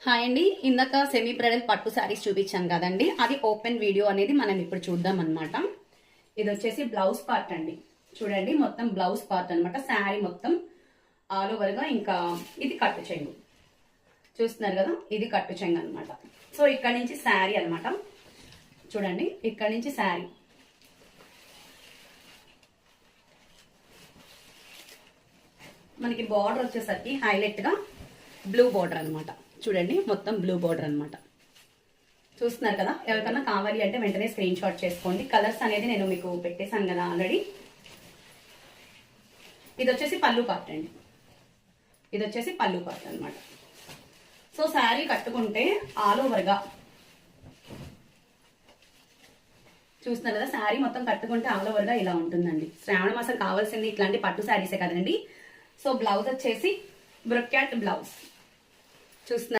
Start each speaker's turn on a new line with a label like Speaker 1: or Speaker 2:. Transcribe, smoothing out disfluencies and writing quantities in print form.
Speaker 1: Hi అండి. ఇందాక semi bridal పట్టు శారీస్ చూపించాను కదండి, అది ఓపెన్ వీడియో అనేది మనం ఇప్పుడు చూద్దాం అనమాట. ఇది వచ్చేసి బ్లౌజ్ పార్ట్ అండి. చూడండి, మొత్తం బ్లౌజ్ పార్ట్ అనమాట. శారీ మొత్తం ఆల్ ఓవర్ గా. ఇంకా ఇది కట్టు చెంగు చూస్తున్నారు కదా, ఇది కట్టు చెంగు అనమాట. సో ఇక్కడ నుంచి శారీ అనమాట. చూడండి, ఇక్కడ నుంచి శారీ మనకి బార్డర్ వచ్చేసరికి హైలైట్ గా బ్లూ బార్డర్ అనమాట. చూడండి, మొత్తం బ్లూ బార్డర్ అనమాట. చూస్తున్నారు కదా. ఎవరికన్నా కావాలి అంటే వెంటనే స్క్రీన్ షాట్ చేసుకోండి. కలర్స్ అనేది నేను మీకు పెట్టేశాను కదా ఆల్రెడీ. ఇది వచ్చేసి పళ్ళు పార్ట్ అండి. ఇది వచ్చేసి పళ్ళు పార్ట్ అనమాట. సో శారీ కట్టుకుంటే ఆల్ ఓవర్ గా చూస్తున్నారు కదా, శారీ మొత్తం కట్టుకుంటే ఆల్ ఓవర్ గా ఇలా ఉంటుందండి. శ్రావణ మాసం కావాల్సింది ఇట్లాంటి పట్టు శారీసే కదండి. సో బ్లౌజ్ వచ్చేసి బ్రొక్యాట్ బ్లౌజ్ చూస్తున్నారు.